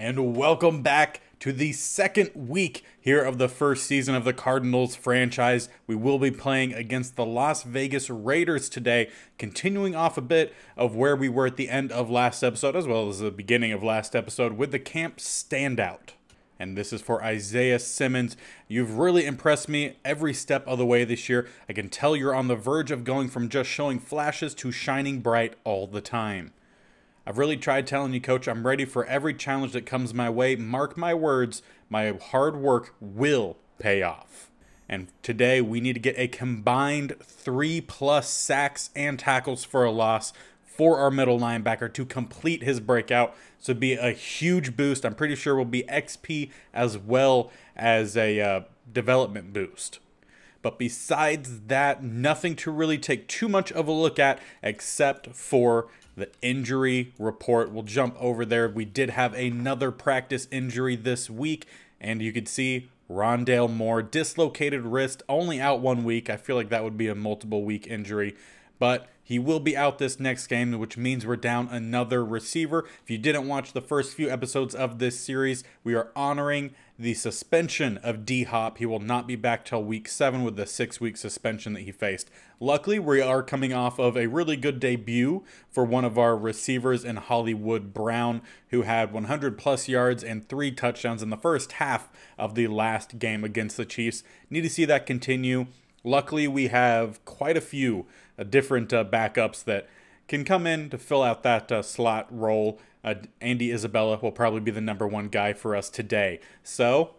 And welcome back to the second week here of the first season of the Cardinals franchise. We will be playing against the Las Vegas Raiders today, continuing off a bit of where we were at the end of last episode, as well as the beginning of last episode with the camp standout. And this is for Isaiah Simmons. You've really impressed me every step of the way this year. I can tell you're on the verge of going from just showing flashes to shining bright all the time. I've really tried telling you, Coach, I'm ready for every challenge that comes my way. Mark my words, my hard work will pay off. And today we need to get a combined 3+ sacks and tackles for a loss for our middle linebacker to complete his breakout. So it'd be a huge boost. I'm pretty sure will be XP as well as a development boost. But besides that, nothing to really take too much of a look at except for the injury report. We'll jump over there. We did have another practice injury this week, and you could see Rondale Moore, dislocated wrist, only out 1 week. I feel like that would be a multiple week injury, but he will be out this next game, which means we're down another receiver. If you didn't watch the first few episodes of this series, we are honoring the suspension of D-Hop. He will not be back till week 7 with the 6-week suspension that he faced. Luckily, we are coming off of a really good debut for one of our receivers in Hollywood Brown, who had 100+ yards and 3 touchdowns in the first half of the last game against the Chiefs. Need to see that continue. Luckily, we have quite a few different backups that can come in to fill out that slot role. Andy Isabella will probably be the #1 guy for us today. So,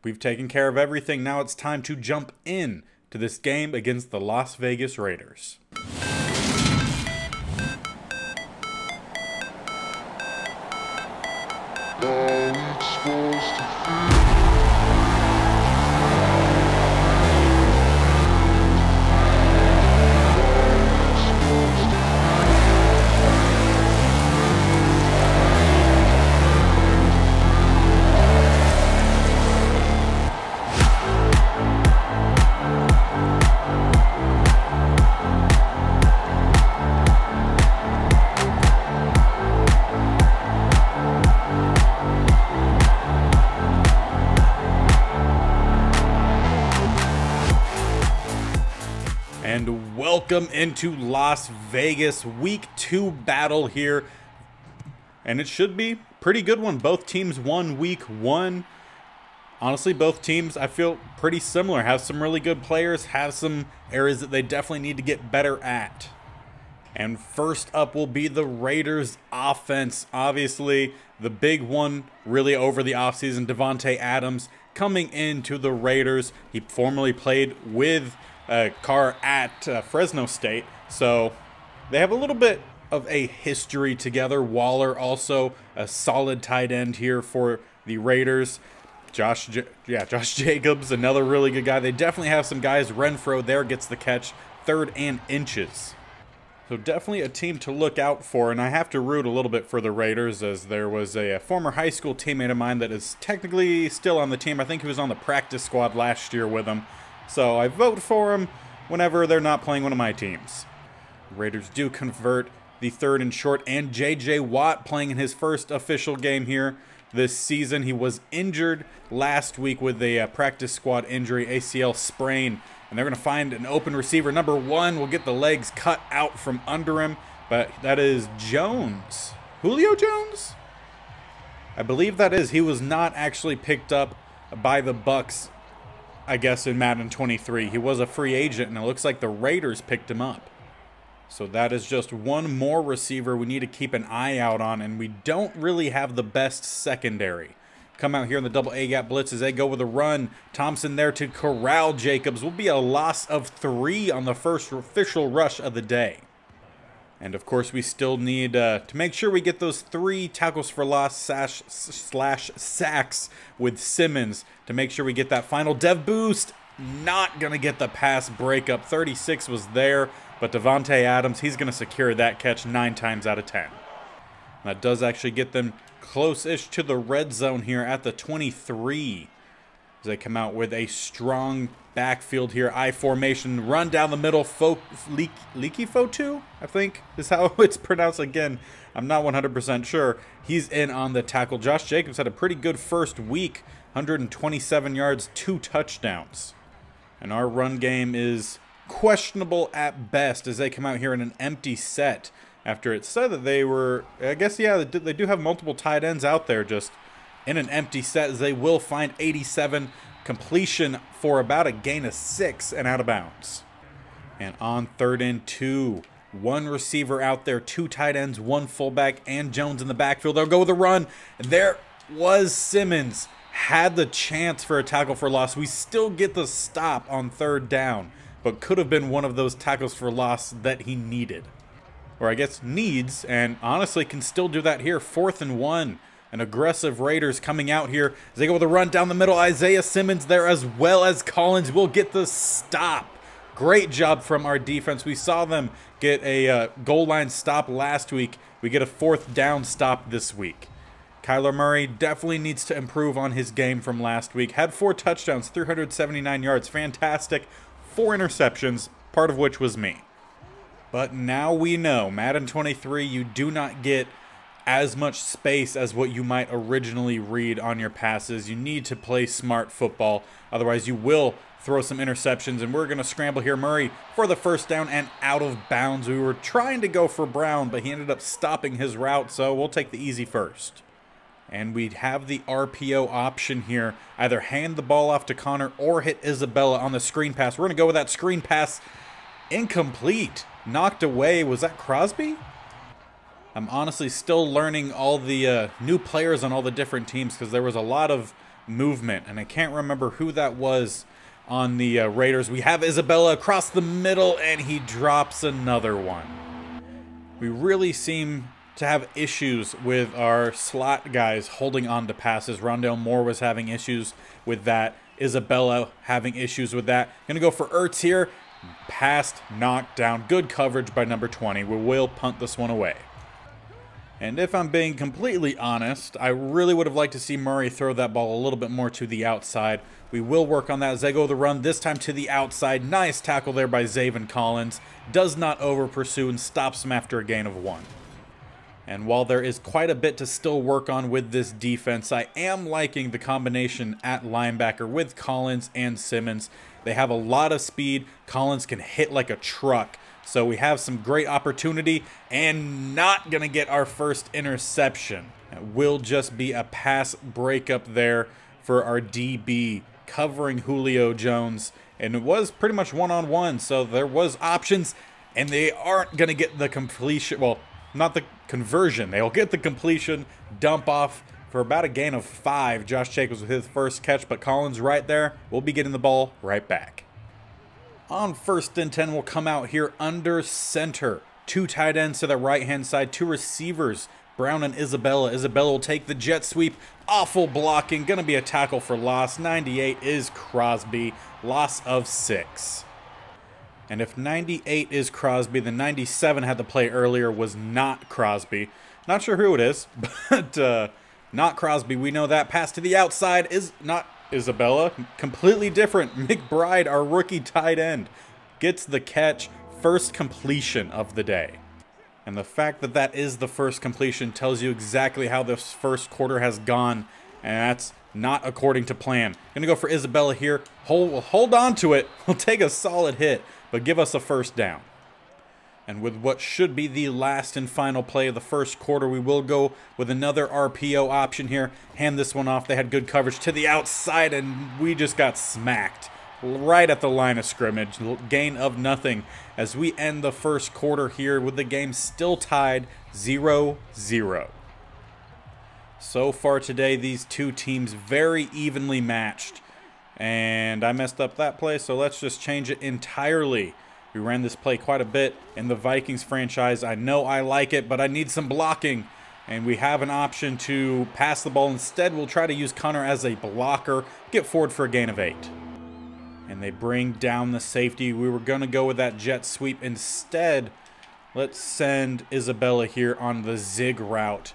we've taken care of everything. Now it's time to jump in to this game against the Las Vegas Raiders. And welcome into Las Vegas, week 2 battle here. And it should be a pretty good one. Both teams won week 1. Honestly, both teams, I feel pretty similar. Have some really good players, have some areas that they definitely need to get better at. And first up will be the Raiders offense. Obviously, the big one really over the offseason, Davante Adams coming into the Raiders. He formerly played with Carr at Fresno State, so they have a little bit of a history together. Waller also a solid tight end here for the Raiders. Josh Jacobs, another really good guy. They definitely have some guys. Renfro there gets the catch, 3rd and inches. So definitely a team to look out for, and I have to root a little bit for the Raiders, as there was a former high school teammate of mine that is technically still on the team. I think he was on the practice squad last year with them. So I vote for him whenever they're not playing one of my teams. Raiders do convert the 3rd and short, and J.J. Watt playing in his first official game here this season. He was injured last week with a practice squad injury, ACL sprain, and they're going to find an open receiver. #1 will get the legs cut out from under him, but that is Jones. Julio Jones? I believe that is. He was not actually picked up by the Bucs, I guess, in Madden 23. He was a free agent, and it looks like the Raiders picked him up. So that is just one more receiver we need to keep an eye out on, and we don't really have the best secondary. Come out here in the double A-gap blitz as they go with a run. Thompson there to corral Jacobs. Will be a loss of 3 on the first official rush of the day. And of course, we still need to make sure we get those 3 tackles for loss slash sacks with Simmons to make sure we get that final dev boost. Not going to get the pass breakup. 36 was there, but Davante Adams, he's going to secure that catch 9 times out of 10. That does actually get them close-ish to the red zone here at the 23. As they come out with a strong backfield here, I formation, run down the middle, Leaky Fotu, I think is how it's pronounced again. I'm not 100% sure. He's in on the tackle. Josh Jacobs had a pretty good first week. 127 yards, 2 touchdowns. And our run game is questionable at best as they come out here in an empty set after it said that they were, I guess, yeah, they do have multiple tight ends out there just in an empty set as they will find 87 completion for about a gain of 6 and out of bounds. And on 3rd and 2, 1 receiver out there, 2 tight ends, 1 fullback, and Jones in the backfield. They'll go with a run. And there was Simmons. Had the chance for a tackle for loss. We still get the stop on 3rd down, but could have been one of those tackles for loss that he needed. Or I guess needs, and honestly can still do that here. 4th and 1. An aggressive Raiders coming out here as they go with a run down the middle. Isaiah Simmons there as well as Collins will get the stop. Great job from our defense. We saw them get a goal line stop last week. We get a 4th down stop this week. Kyler Murray definitely needs to improve on his game from last week. Had 4 touchdowns, 379 yards. Fantastic. 4 interceptions, part of which was me. But now we know, Madden 23, you do not get as much space as what you might originally read on your passes. You need to play smart football. Otherwise, you will throw some interceptions. And we're going to scramble here. Murray for the 1st down and out of bounds. We were trying to go for Brown, but he ended up stopping his route. So we'll take the easy first. And we have the RPO option here. Either hand the ball off to Connor or hit Isabella on the screen pass. We're going to go with that screen pass. Incomplete. Knocked away. Was that Crosby? I'm honestly still learning all the new players on all the different teams because there was a lot of movement. And I can't remember who that was on the Raiders. We have Isabella across the middle and he drops another one. We really seem to have issues with our slot guys holding on to passes. Rondale Moore was having issues with that. Isabella having issues with that. Gonna go for Ertz here. Passed, knocked down. Good coverage by number 20. We will punt this one away. And if I'm being completely honest, I really would have liked to see Murray throw that ball a little bit more to the outside. We will work on that as they go the run, this time to the outside. Nice tackle there by Zaven Collins. Does not over pursue and stops him after a gain of 1. And while there is quite a bit to still work on with this defense, I am liking the combination at linebacker with Collins and Simmons. They have a lot of speed. Collins can hit like a truck. So we have some great opportunity and not going to get our first interception. It will just be a pass breakup there for our DB covering Julio Jones. And it was pretty much one-on-one, so there was options. And they aren't going to get the completion. Well, not the conversion. They'll get the completion, dump off for about a gain of 5. Josh Jacobs with his first catch, but Collins right there will be getting the ball right back. On 1st and 10, we'll come out here under center. 2 tight ends to the right-hand side, 2 receivers, Brown and Isabella. Isabella will take the jet sweep. Awful blocking. Going to be a tackle for loss. 98 is Crosby. Loss of 6. And if 98 is Crosby, then 97 had the play earlier was not Crosby. Not sure who it is, but not Crosby. We know that. Pass to the outside is not Isabella. Completely different. McBride, our rookie tight end, gets the catch. First completion of the day. And the fact that that is the first completion tells you exactly how this first quarter has gone. And that's not according to plan. Gonna go for Isabella here. Hold on to it. We'll take a solid hit, but give us a 1st down. And with what should be the last and final play of the first quarter, we will go with another RPO option here. Hand this one off. They had good coverage to the outside, and we just got smacked right at the line of scrimmage. Gain of nothing as we end the first quarter here with the game still tied 0-0. So far today, these two teams very evenly matched. And I messed up that play, so let's just change it entirely. We ran this play quite a bit in the Vikings franchise. I know I like it, but I need some blocking. And we have an option to pass the ball. Instead, we'll try to use Connor as a blocker. Get forward for a gain of 8. And they bring down the safety. We were going to go with that jet sweep. Instead, let's send Isabella here on the zig route.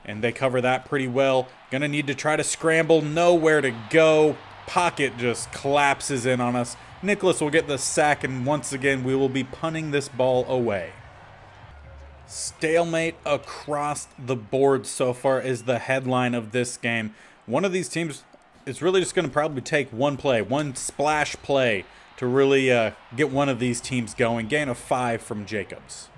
And they cover that pretty well. Going to need to try to scramble. Nowhere to go. Pocket just collapses in on us. Nicholas will get the sack, and once again, we will be punting this ball away. Stalemate across the board so far is the headline of this game. One of these teams is really just going to probably take one play, one splash play to really get one of these teams going. Gain of 5 from Jacobs.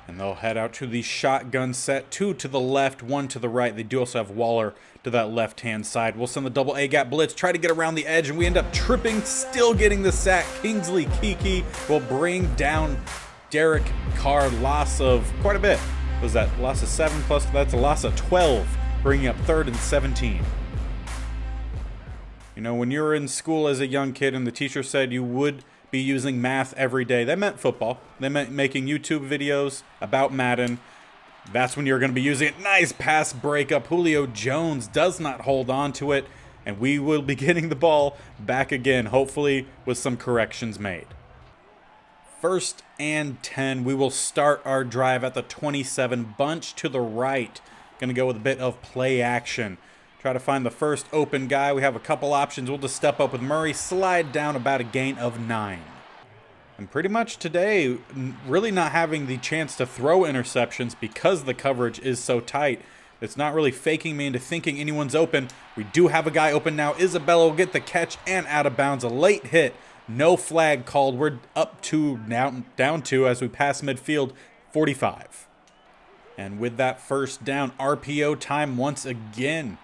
And they'll head out to the shotgun set. 2 to the left, 1 to the right. They do also have Waller to that left-hand side. We'll send the double A-gap blitz, try to get around the edge, and we end up tripping, still getting the sack. Kingsley Kiki will bring down Derek Carr. Loss of quite a bit. Was that loss of 7 plus? That's a loss of 12, bringing up 3rd and 17. You know, when you were in school as a young kid and the teacher said you would be using math every day, that meant football. They meant making YouTube videos about Madden. That's when you're going to be using it. Nice pass breakup. Julio Jones does not hold on to it, and we will be getting the ball back again, hopefully with some corrections made. 1st and 10. We will start our drive at the 27. Bunch to the right. Going to go with a bit of play action. Try to find the first open guy. We have a couple options. We'll just step up with Murray, slide down about a gain of 9. And pretty much today, really not having the chance to throw interceptions because the coverage is so tight. It's not really faking me into thinking anyone's open. We do have a guy open now. Isabella will get the catch and out of bounds. A late hit. No flag called. We're up to now down to, as we pass midfield, 45. And with that first down, RPO time once again.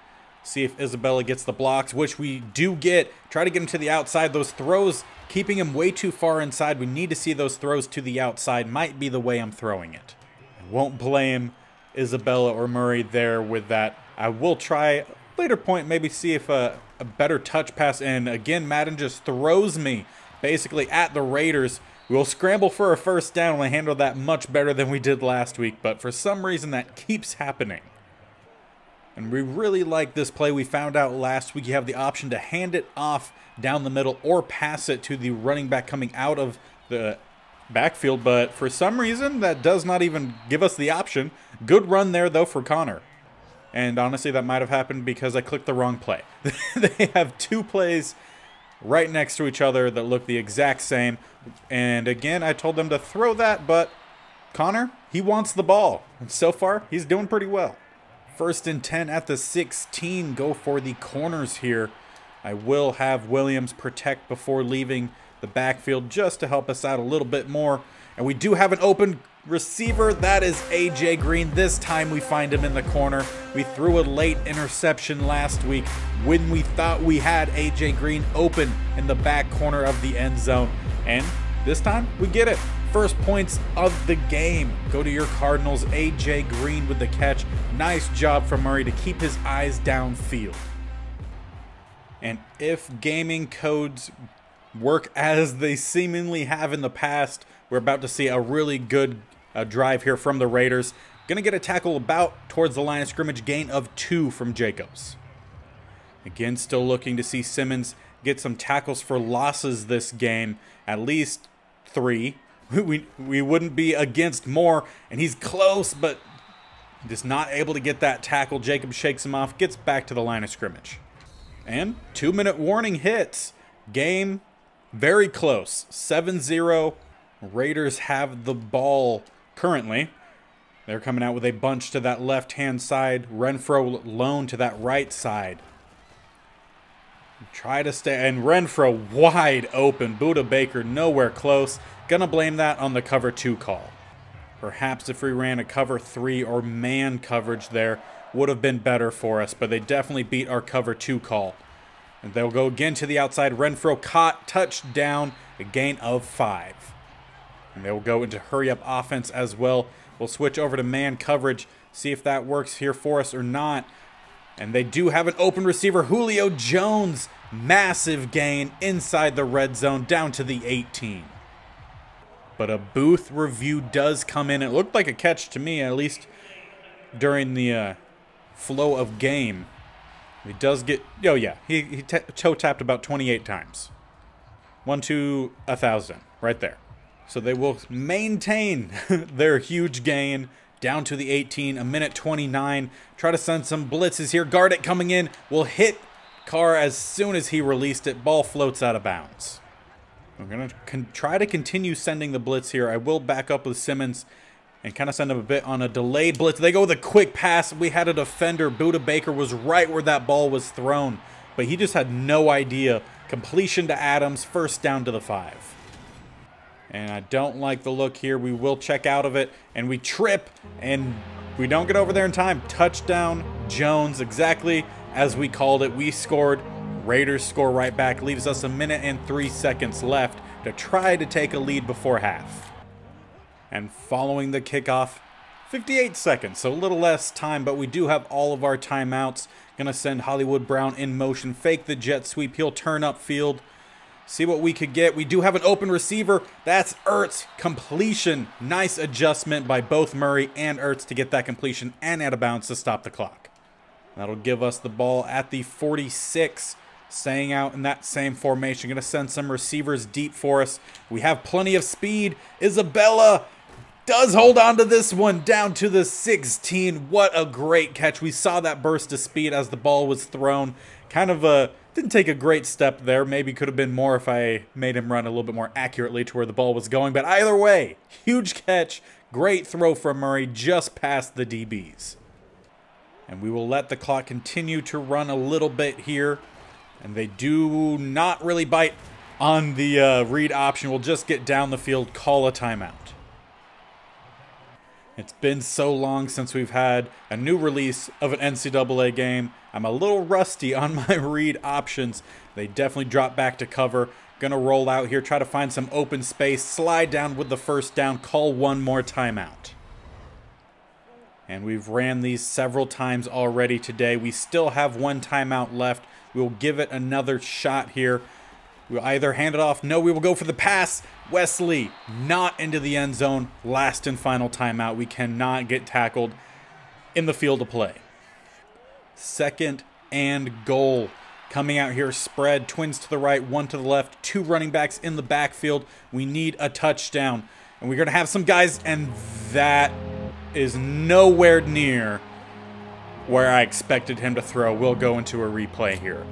See if Isabella gets the blocks, which we do get. Try to get him to the outside. Those throws, keeping him way too far inside. We need to see those throws to the outside. Might be the way I'm throwing it. I won't blame Isabella or Murray there with that. I will try later point, maybe see if a better touch pass. And again, Madden just throws me basically at the Raiders. We'll scramble for a first down. We handle that much better than we did last week. But for some reason, that keeps happening. And we really like this play. We found out last week you have the option to hand it off down the middle or pass it to the running back coming out of the backfield. But for some reason, that does not even give us the option. Good run there, though, for Connor. And honestly, that might have happened because I clicked the wrong play. They have 2 plays right next to each other that look the exact same. And again, I told them to throw that, but Connor, he wants the ball. And so far, he's doing pretty well. 1st and 10 at the 16. Go for the corners here. I will have Williams protect before leaving the backfield just to help us out a little bit more. And we do have an open receiver. That is A.J. Green. This time we find him in the corner. We threw a late interception last week when we thought we had A.J. Green open in the back corner of the end zone. And this time we get it. First points of the game go to your Cardinals. A.J. Green with the catch. Nice job from Murray to keep his eyes downfield. And if gaming codes work as they seemingly have in the past, we're about to see a really good drive here from the Raiders. Going to get a tackle about towards the line of scrimmage. Gain of 2 from Jacobs. Again, still looking to see Simmons get some tackles for losses this game. At least 3. We wouldn't be against more, and he's close, but just not able to get that tackle. Jacob shakes him off, gets back to the line of scrimmage. And 2-minute warning hits. Game very close. 7-0. Raiders have the ball currently. They're coming out with a bunch to that left-hand side. Renfro lone to that right side. Try to stay, and Renfro wide open. Buda Baker nowhere close. Gonna blame that on the cover 2 call. Perhaps if we ran a cover 3 or man coverage there, would have been better for us, but they definitely beat our cover 2 call. And they'll go again to the outside. Renfro caught, touchdown, a gain of 5. And they'll go into hurry-up offense as well. We'll switch over to man coverage, see if that works here for us or not. And they do have an open receiver, Julio Jones. Massive gain inside the red zone, down to the 18. But a booth review does come in. It looked like a catch to me, at least during the flow of game. He does get, oh yeah, he toe tapped about 28 times. 1 to 1,000, right there. So they will maintain their huge gain down to the 18, a minute 29. Try to send some blitzes here. Guard it coming in. Will hit Carr as soon as he released it. Ball floats out of bounds. We're going to try to continue sending the blitz here. I will back up with Simmons. and kind of send them a bit on a delayed blitz. They go with a quick pass. We had a defender. Buda Baker was right where that ball was thrown, but he just had no idea. Completion to Adams, first down to the 5. And I don't like the look here. We will check out of it, and we trip, and we don't get over there in time. Touchdown, Jones, exactly as we called it. We scored. Raiders score right back. Leaves us 1 minute and 3 seconds left to try to take a lead before half. And following the kickoff, 58 seconds, so a little less time, but we do have all of our timeouts. Gonna send Hollywood Brown in motion, fake the jet sweep. He'll turn upfield, see what we could get. We do have an open receiver. That's Ertz. Completion. Nice adjustment by both Murray and Ertz to get that completion and out of bounds to stop the clock. That'll give us the ball at the 46. Staying out in that same formation. Going to send some receivers deep for us. We have plenty of speed. Isabella does hold on to this one down to the 16. What a great catch. We saw that burst of speed as the ball was thrown. Kind of didn't take a great step there. Maybe could have been more if I made him run a little bit more accurately to where the ball was going. But either way, huge catch. Great throw from Murray just past the DBs. And we will let the clock continue to run a little bit here. And they do not really bite on the read option. We'll just get down the field, call a timeout. It's been so long since we've had a new release of an NCAA game. I'm a little rusty on my read options. They definitely drop back to cover. Gonna roll out here, try to find some open space, slide down with the first down, call one more timeout. And we've ran these several times already today. We still have one timeout left. We'll give it another shot here. We'll either hand it off. No, we will go for the pass. Wesley not into the end zone. Last and final timeout. We cannot get tackled in the field of play. 2nd and goal. Coming out here, spread. Twins to the right, one to the left. 2 running backs in the backfield. We need a touchdown. And we're going to have some guys, and that is nowhere near where I expected him to throw. We'll go into a replay here.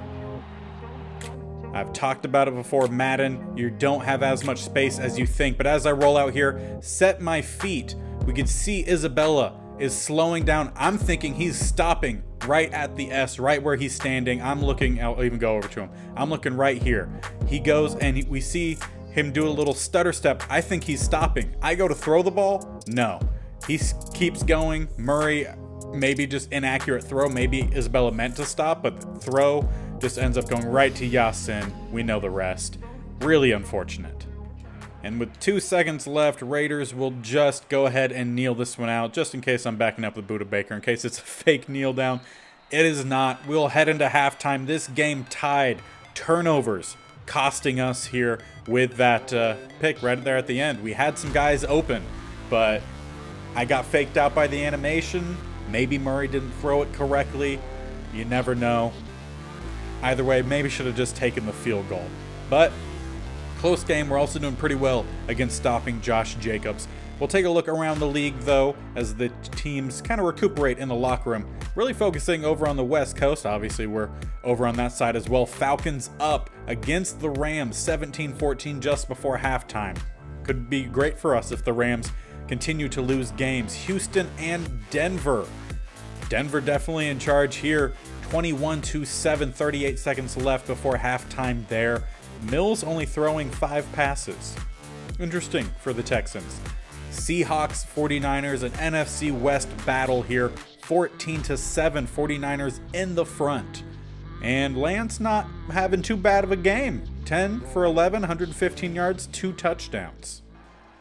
I've talked about it before, Madden, you don't have as much space as you think, but as I roll out here, set my feet, we can see Isabella is slowing down. I'm thinking he's stopping right at the S, right where he's standing. I'm looking, I'll even go over to him. I'm looking right here. He goes and we see him do a little stutter step. I think he's stopping. I go to throw the ball. No, he keeps going. Murray, maybe just inaccurate throw. Maybe Isabella meant to stop, but the throw just ends up going right to Yasin. We know the rest. Really unfortunate. And with 2 seconds left, Raiders will just go ahead and kneel this one out, just in case I'm backing up with Buda Baker, in case it's a fake kneel down. It is not. We'll head into halftime. This game tied. Turnovers costing us here with that pick right there at the end. We had some guys open, but I got faked out by the animation. Maybe Murray didn't throw it correctly. You never know. Either way, maybe should have just taken the field goal. But close game. We're also doing pretty well against stopping Josh Jacobs. We'll take a look around the league, though, as the teams kind of recuperate in the locker room. Really focusing over on the West Coast. Obviously, we're over on that side as well. Falcons up against the Rams, 17-14 just before halftime. Could be great for us if the Rams continue to lose games. Houston and Denver. Denver definitely in charge here. 21-7, 38 seconds left before halftime there. Mills only throwing 5 passes. Interesting for the Texans. Seahawks, 49ers, an NFC West battle here. 14-7, 49ers in the front. And Lance not having too bad of a game. 10 for 11, 115 yards, 2 touchdowns.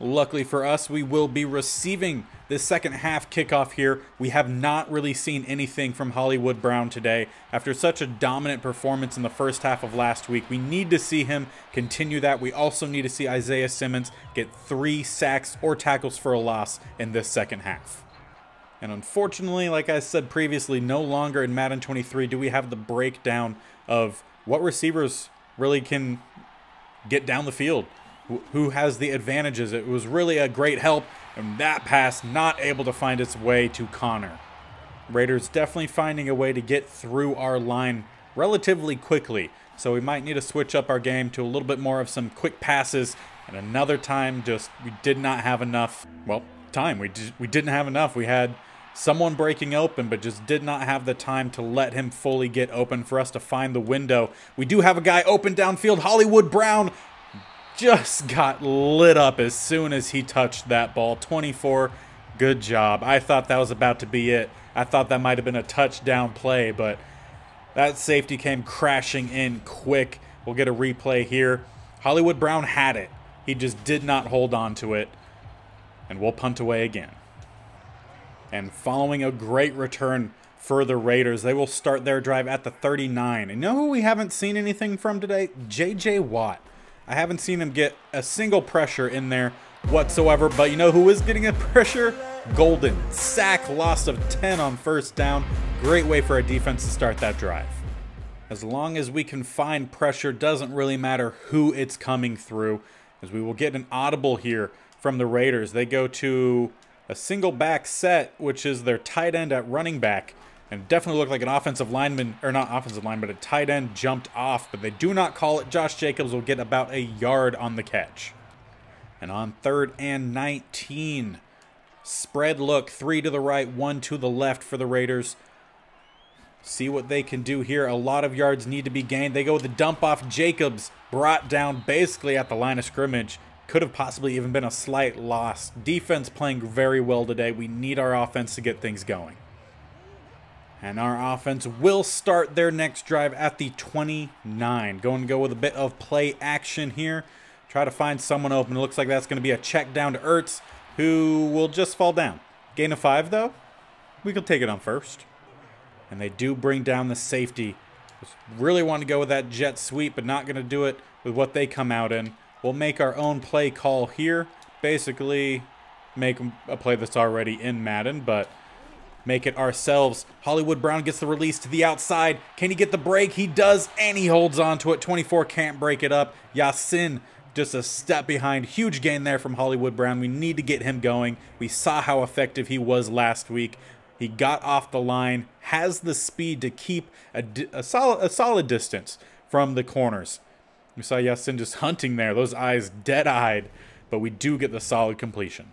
Luckily for us, we will be receiving this second half kickoff here. We have not really seen anything from Hollywood Brown today. After such a dominant performance in the first half of last week, we need to see him continue that. We also need to see Isaiah Simmons get 3 sacks or tackles for a loss in this second half. And unfortunately, like I said previously, no longer in Madden 23 do we have the breakdown of what receivers really can get down the field. Who has the advantages. It was really a great help, and that pass not able to find its way to Connor. Raiders definitely finding a way to get through our line relatively quickly, so we might need to switch up our game to a little bit more of some quick passes, and another time just we did not have enough, well, time. We didn't have enough. We had someone breaking open, but just did not have the time to let him fully get open for us to find the window. We do have a guy open downfield. Hollywood Brown just got lit up as soon as he touched that ball. 24, good job. I thought that was about to be it. I thought that might have been a touchdown play, but that safety came crashing in quick. We'll get a replay here. Hollywood Brown had it. He just did not hold on to it. And we'll punt away again. And following a great return for the Raiders, they will start their drive at the 39. And you know who we haven't seen anything from today? J.J. Watt. I haven't seen him get a single pressure in there whatsoever. But you know who is getting a pressure? Golden. Sack, loss of 10 on first down. Great way for our defense to start that drive. As long as we can find pressure, doesn't really matter who it's coming through. As we will get an audible here from the Raiders. They go to a single back set, which is their tight end at running back. And definitely looked like an offensive lineman, or not offensive line, but a tight end jumped off. But they do not call it. Josh Jacobs will get about a yard on the catch. And on 3rd and 19, spread look, 3 to the right, 1 to the left for the Raiders. See what they can do here. A lot of yards need to be gained. They go with the dump off. Jacobs brought down basically at the line of scrimmage. Could have possibly even been a slight loss. Defense playing very well today. We need our offense to get things going. And our offense will start their next drive at the 29. Going to go with a bit of play action here. Try to find someone open. It looks like that's going to be a check down to Ertz, who will just fall down. Gain of 5, though. We can take it on first. And they do bring down the safety. Just really want to go with that jet sweep, but not going to do it with what they come out in. We'll make our own play call here. Basically, make a play that's already in Madden, but make it ourselves. Hollywood Brown gets the release to the outside. Can he get the break? He does, and he holds on to it. 24 can't break it up. Yasin just a step behind. Huge gain there from Hollywood Brown. We need to get him going. We saw how effective he was last week. He got off the line, has the speed to keep a solid distance from the corners. We saw Yasin just hunting there. Those eyes dead-eyed, but we do get the solid completion.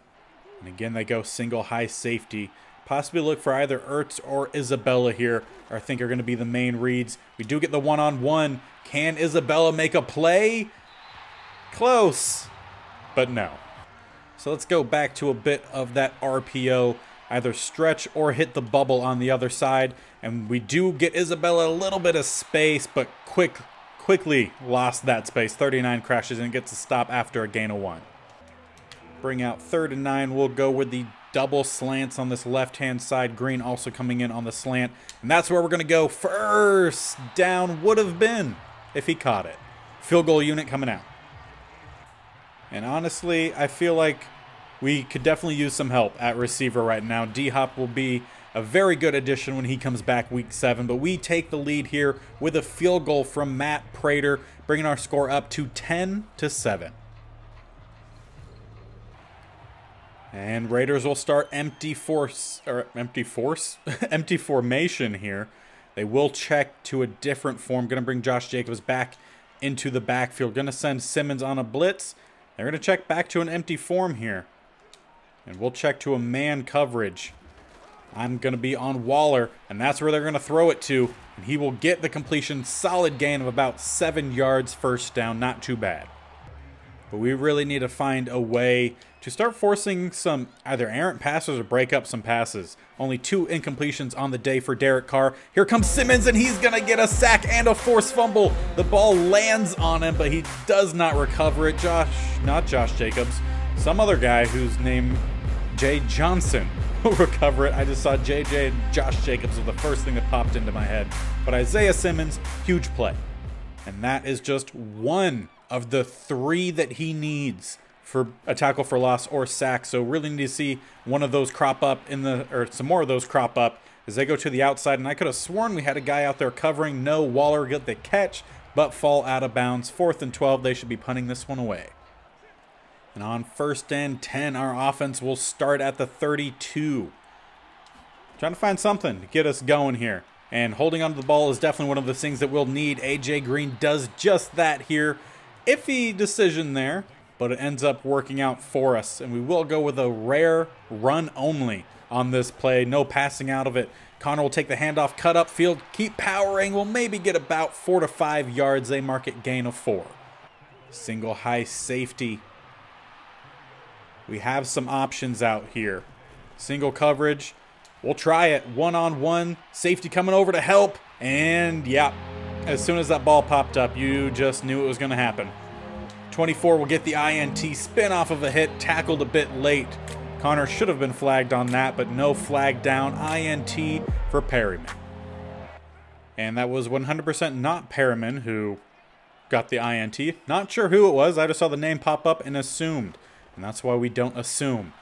And again, they go single high safety. Possibly look for either Ertz or Isabella here, I think are going to be the main reads. We do get the one-on-one. Can Isabella make a play? Close, but no. So let's go back to a bit of that RPO. Either stretch or hit the bubble on the other side. And we do get Isabella a little bit of space, but quickly lost that space. 39 crashes and gets a stop after a gain of 1. Bring out 3rd and 9. We'll go with the double slants on this left-hand side. Green also coming in on the slant. And that's where we're going to go. First down would have been if he caught it. Field goal unit coming out. And honestly, I feel like we could definitely use some help at receiver right now. D-Hop will be a very good addition when he comes back week 7. But we take the lead here with a field goal from Matt Prater, bringing our score up to 10-7. And Raiders will start empty formation here. They will check to a different form. Going to bring Josh Jacobs back into the backfield. Going to send Simmons on a blitz. They're going to check back to an empty form here. And we'll check to a man coverage. I'm going to be on Waller, and that's where they're going to throw it to. And he will get the completion. Solid gain of about 7 yards first down. Not too bad. But we really need to find a way to start forcing some either errant passes or break up some passes. Only 2 incompletions on the day for Derek Carr. Here comes Simmons, and he's going to get a sack and a forced fumble. The ball lands on him, but he does not recover it. Not Josh Jacobs. Some other guy whose name Jay Johnson will recover it. I just saw JJ and Josh Jacobs was the first thing that popped into my head. But Isaiah Simmons, huge play. And that is just one of the 3 that he needs for a tackle for loss or sack. So really need to see one of those crop up or some more of those crop up as they go to the outside. And I could have sworn we had a guy out there covering. No, Waller got the catch, but fall out of bounds. 4th and 12, they should be punting this one away. And on 1st and 10, our offense will start at the 32. Trying to find something to get us going here. And holding onto the ball is definitely one of the things that we'll need. A.J. Green does just that here. Iffy decision there. but it ends up working out for us. And we will go with a rare run only on this play. No passing out of it. Connor will take the handoff, cut upfield, keep powering. We'll maybe get about 4 to 5 yards. They mark it gain of 4. Single high safety. We have some options out here. Single coverage. We'll try it. One-on-one. Safety coming over to help. And, yeah, as soon as that ball popped up, you just knew it was going to happen. 24 will get the INT. Spin off of a hit. Tackled a bit late. Connor should have been flagged on that, but no flag down. INT for Perryman. And that was 100% not Perryman who got the INT. Not sure who it was. I just saw the name pop up and assumed. And that's why we don't assume.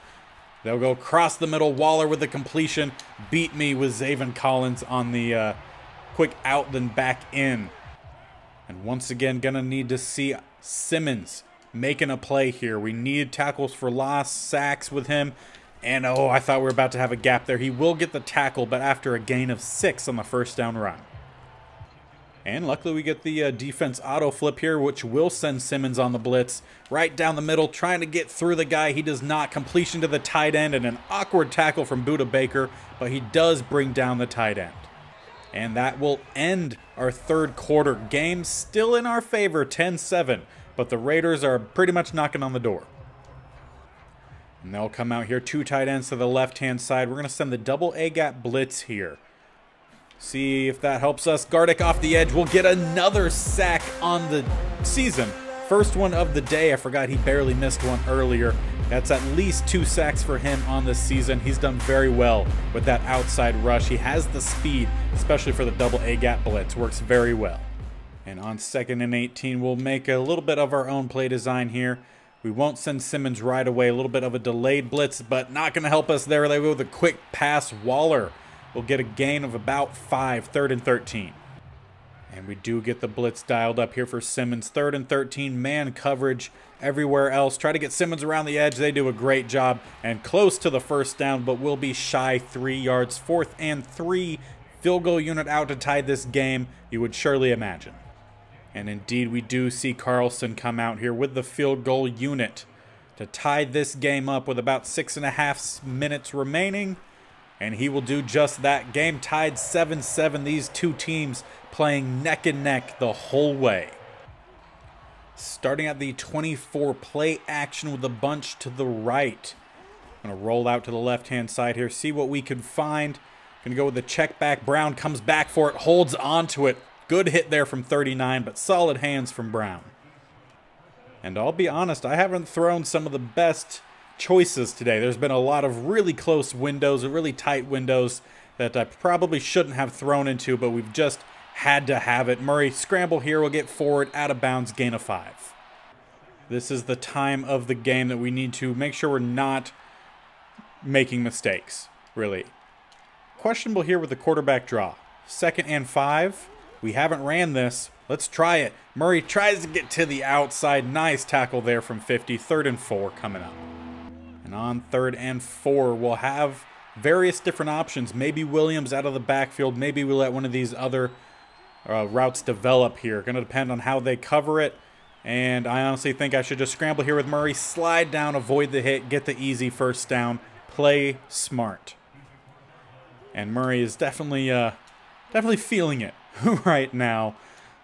They'll go across the middle. Waller with the completion. Beat me with Zaven Collins on the quick out, then back in. And once again, gonna need to see Simmons making a play here. We need tackles for loss, sacks with him. And, oh, I thought we were about to have a gap there. He will get the tackle, but after a gain of 6 on the first down run. And luckily we get the defense auto flip here, which will send Simmons on the blitz. Right down the middle, trying to get through the guy. He does not. Completion to the tight end and an awkward tackle from Buda Baker, but he does bring down the tight end. And that will end our third quarter. Game still in our favor, 10-7. But the Raiders are pretty much knocking on the door. And they'll come out here. 2 tight ends to the left-hand side. We're going to send the double A-gap blitz here. See if that helps us. Gardick off the edge. We'll get another sack on the season. First one of the day. I forgot he barely missed one earlier. That's at least 2 sacks for him on this season. He's done very well with that outside rush. He has the speed, especially for the double A-gap blitz. Works very well. And on 2nd and 18, we'll make a little bit of our own play design here. We won't send Simmons right away. A little bit of a delayed blitz, but not going to help us there. They go with a quick pass. Waller will get a gain of about 5, 3rd and 13. And we do get the blitz dialed up here for Simmons. 3rd and 13, man coverage everywhere else. Try to get Simmons around the edge. They do a great job and close to the first down, but will be shy 3 yards. 4th and 3, field goal unit out to tie this game, you would surely imagine. And indeed, we do see Carlson come out here with the field goal unit to tie this game up with about 6.5 minutes remaining. And he will do just that. Game tied 7-7. These two teams playing neck and neck the whole way. Starting at the 24, play action with a bunch to the right. I'm going to roll out to the left-hand side here, see what we can find. Going to go with the check back. Brown comes back for it, holds onto it. Good hit there from 39, but solid hands from Brown. And I'll be honest, I haven't thrown some of the best choices today. There's been a lot of really close windows, really tight windows that I probably shouldn't have thrown into, but we've just had to have it. Murray, scramble here, will get forward, out of bounds, gain of 5. This is the time of the game that we need to make sure we're not making mistakes, really. Questionable here with the quarterback draw. 2nd and 5. We haven't ran this. Let's try it. Murray tries to get to the outside. Nice tackle there from 50. 3rd and 4 coming up. And on 3rd and 4, we'll have various different options. Maybe Williams out of the backfield. Maybe we let one of these other routes develop here. Going to depend on how they cover it. And I honestly think I should just scramble here with Murray. Slide down, avoid the hit, get the easy first down. Play smart. And Murray is definitely feeling it right now.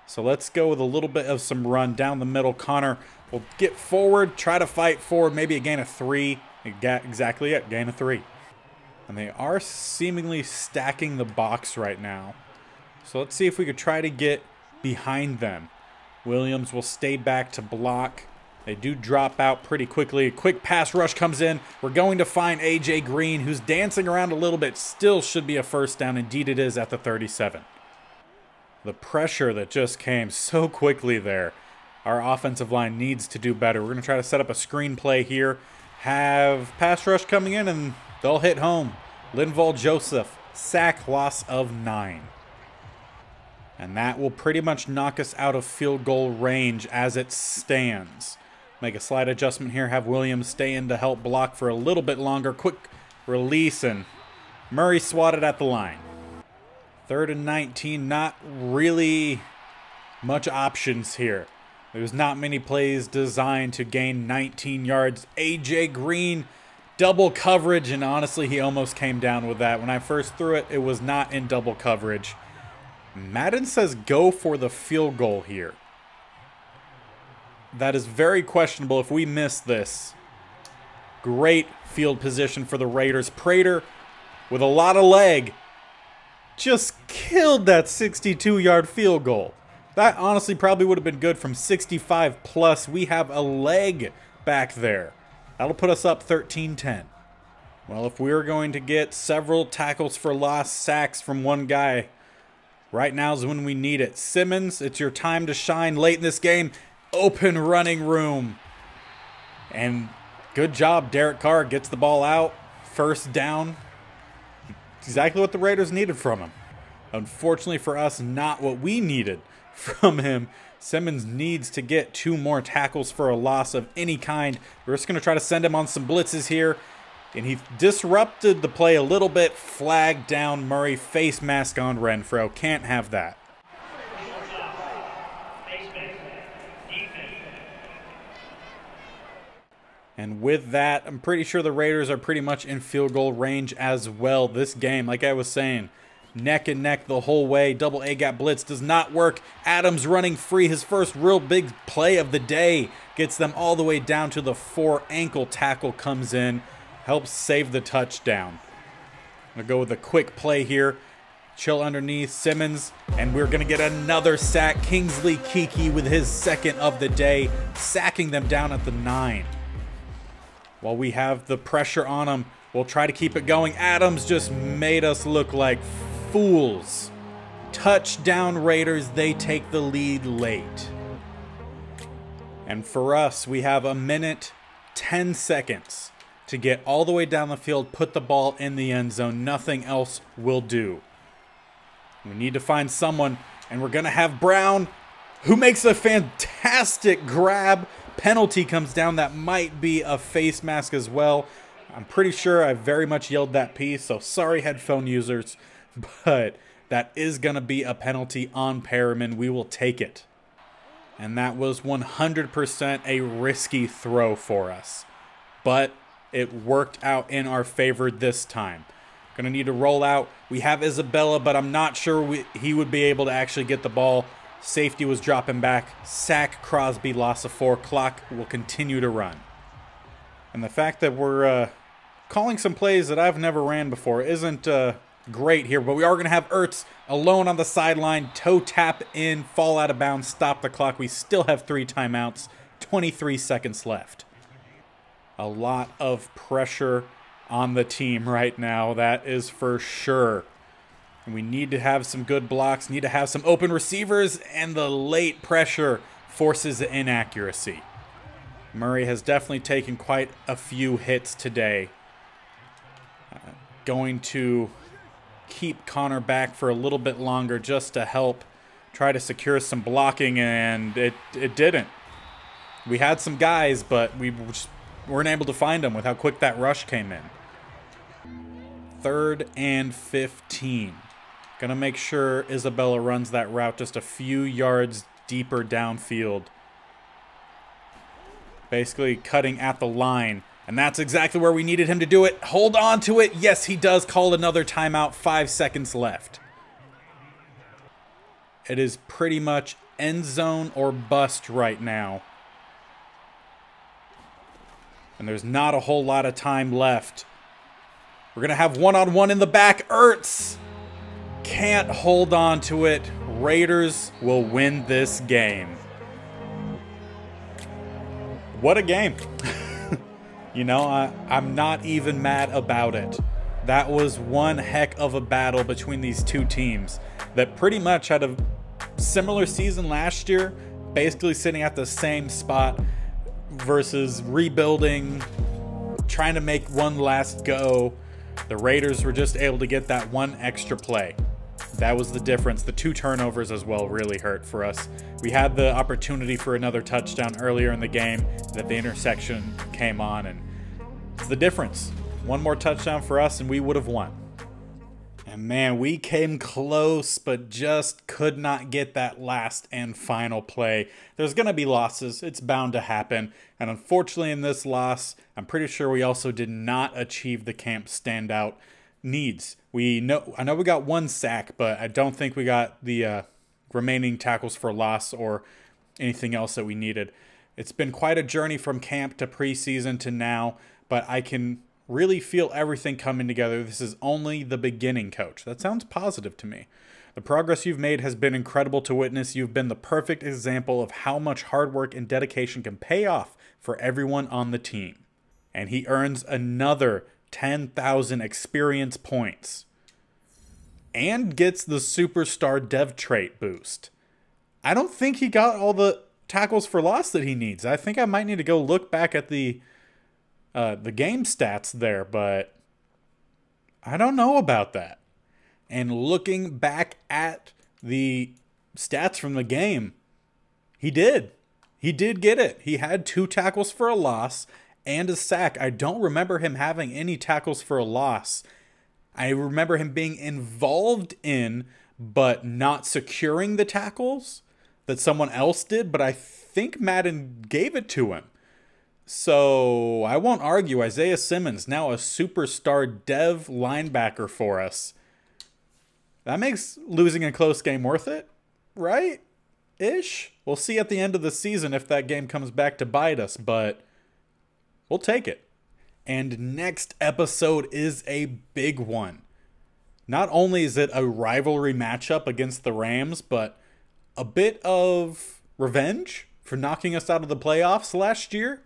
So let's go with a little bit of some run down the middle. Connor will get forward, try to fight forward, maybe a gain of 3. Exactly it, gain of 3. And they are seemingly stacking the box right now. So let's see if we could try to get behind them. Williams will stay back to block. They do drop out pretty quickly. A quick pass rush comes in. We're going to find A.J. Green, who's dancing around a little bit. Still should be a first down. Indeed it is at the 37. The pressure that just came so quickly there. Our offensive line needs to do better. We're going to try to set up a screen play here. Have pass rush coming in, and they'll hit home. Linval Joseph, sack, loss of 9. And that will pretty much knock us out of field goal range as it stands. Make a slight adjustment here. Have Williams stay in to help block for a little bit longer. Quick release, and Murray swatted at the line. 3rd and 19, not really much options here. There's not many plays designed to gain 19 yards. A.J. Green, double coverage, and honestly, he almost came down with that. When I first threw it, it was not in double coverage. Madden says go for the field goal here. That is very questionable if we miss this. Great field position for the Raiders. Prater, with a lot of leg, just killed that 62-yard field goal. That honestly probably would have been good from 65 plus. We have a leg back there. That'll put us up 13-10. Well, if we're going to get several tackles for loss, sacks from one guy, right now is when we need it. Simmons, it's your time to shine late in this game. Open running room. And good job. Derek Carr gets the ball out. First down. Exactly what the Raiders needed from him. Unfortunately for us, not what we needed from him. Simmons needs to get 2 more tackles for a loss of any kind. We're just going to try to send him on some blitzes here. And he disrupted the play a little bit. Flag down Murray. Face mask on Renfro. Can't have that. And with that, I'm pretty sure the Raiders are pretty much in field goal range as well. This game, like I was saying, neck and neck the whole way. Double A-gap blitz does not work. Adams running free. His first real big play of the day. Gets them all the way down to the 4. Ankle tackle comes in. Helps save the touchdown. I'm going to go with a quick play here. Chill underneath Simmons. And we're going to get another sack. Kingsley Kiki with his second of the day. Sacking them down at the 9. While we have the pressure on them, we'll try to keep it going. Adams just made us look like fools. Touchdown Raiders, they take the lead late. And for us, we have 1 minute, 10 seconds to get all the way down the field, put the ball in the end zone. Nothing else will do. We need to find someone, and we're going to have Brown, who makes a fantastic grab. Penalty comes down. That might be a face mask as well. I'm pretty sure I very much yelled that piece, so sorry headphone users, but that is going to be a penalty on Perriman. We will take it. And that was 100% a risky throw for us, but it worked out in our favor this time. Going to need to roll out. We have Isabella, but I'm not sure he would be able to actually get the ball. Safety was dropping back. Sack Crosby, loss of 4. Clock will continue to run. And the fact that we're calling some plays that I've never ran before isn't great here. But we are going to have Ertz alone on the sideline. Toe tap in, fall out of bounds, stop the clock. We still have 3 timeouts. 23 seconds left. A lot of pressure on the team right now. That is for sure. And we need to have some good blocks, need to have some open receivers, and the late pressure forces the inaccuracy. Murray has definitely taken quite a few hits today. Going to keep Connor back for a little bit longer just to help try to secure some blocking, and it didn't. We had some guys, but we just weren't able to find them with how quick that rush came in. 3rd and 15. Gonna make sure Isabella runs that route just a few yards deeper downfield. Basically cutting at the line. And that's exactly where we needed him to do it. Hold on to it. Yes, he does call another timeout. 5 seconds left. It is pretty much end zone or bust right now. And there's not a whole lot of time left. We're going to have one-on-one in the back. Ertz can't hold on to it. Raiders will win this game. What a game. You know, I'm not even mad about it. That was one heck of a battle between these two teams that pretty much had a similar season last year, basically sitting at the same spot versus rebuilding, trying to make one last go. The Raiders were just able to get that one extra play. That was the difference. The 2 turnovers as well really hurt for us. We had the opportunity for another touchdown earlier in the game that the interception came on, and it's the difference. One more touchdown for us and we would have won. And man, we came close, but just could not get that last and final play. There's going to be losses. It's bound to happen. And unfortunately in this loss, I'm pretty sure we also did not achieve the camp standout needs. I know we got 1 sack, but I don't think we got the remaining tackles for loss or anything else that we needed. It's been quite a journey from camp to preseason to now, but I can really feel everything coming together. This is only the beginning, coach. That sounds positive to me. The progress you've made has been incredible to witness. You've been the perfect example of how much hard work and dedication can pay off for everyone on the team. And he earns another 10,000 experience points and gets the superstar dev trait boost. I don't think he got all the tackles for loss that he needs. I think I might need to go look back at the game stats there, but I don't know about that. And looking back at the stats from the game, he did get it. He had 2 tackles for a loss and a sack. I don't remember him having any tackles for a loss. I remember him being involved in, but not securing the tackles that someone else did, but I think Madden gave it to him. So I won't argue. Isaiah Simmons, now a superstar dev linebacker for us. That makes losing a close game worth it, right? Ish. We'll see at the end of the season if that game comes back to bite us, but we'll take it. And next episode is a big one. Not only is it a rivalry matchup against the Rams, but a bit of revenge for knocking us out of the playoffs last year.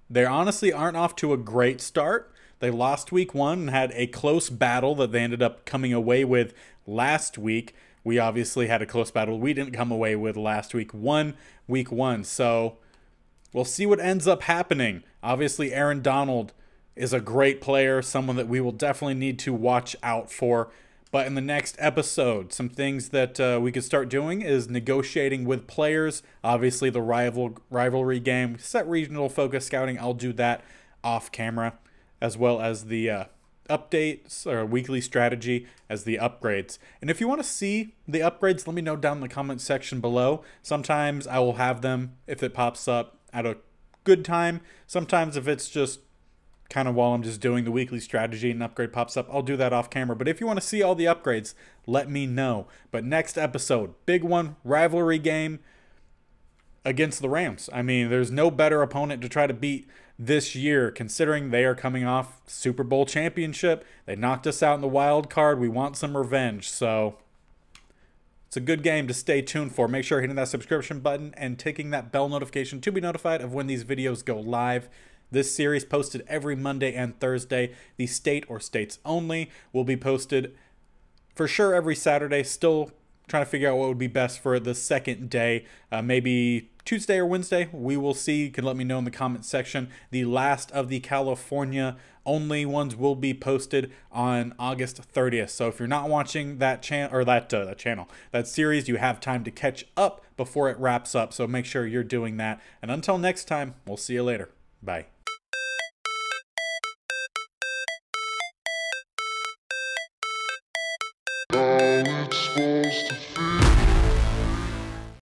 They honestly aren't off to a great start. They lost week 1 and had a close battle that they ended up coming away with last week. We obviously had a close battle we didn't come away with last week. Week 1. So we'll see what ends up happening. Obviously, Aaron Donald is a great player, someone that we will definitely need to watch out for. But in the next episode, some things that we could start doing is negotiating with players. Obviously, the rivalry game, set regional focus scouting. I'll do that off camera, as well as the updates or weekly strategy as the upgrades. And if you want to see the upgrades, let me know down in the comment section below. Sometimes I will have them if it pops up at a good time. Sometimes if it's just kind of while I'm just doing the weekly strategy and upgrade pops up, I'll do that off camera. But if you want to see all the upgrades, let me know. But next episode, big one, rivalry game against the Rams. I mean, there's no better opponent to try to beat this year, considering they are coming off Super Bowl championship. They knocked us out in the wild card. We want some revenge. So it's a good game to stay tuned for. Make sure hitting that subscription button and ticking that bell notification to be notified of when these videos go live. This series posted every Monday and Thursday. The state or states only will be posted for sure every Saturday. Still trying to figure out what would be best for the second day. Maybe Tuesday or Wednesday. We will see. You can let me know in the comment section. The last of the California only ones will be posted on August 30th. So if you're not watching that channel or that series, you have time to catch up before it wraps up. So make sure you're doing that. And until next time, we'll see you later. Bye.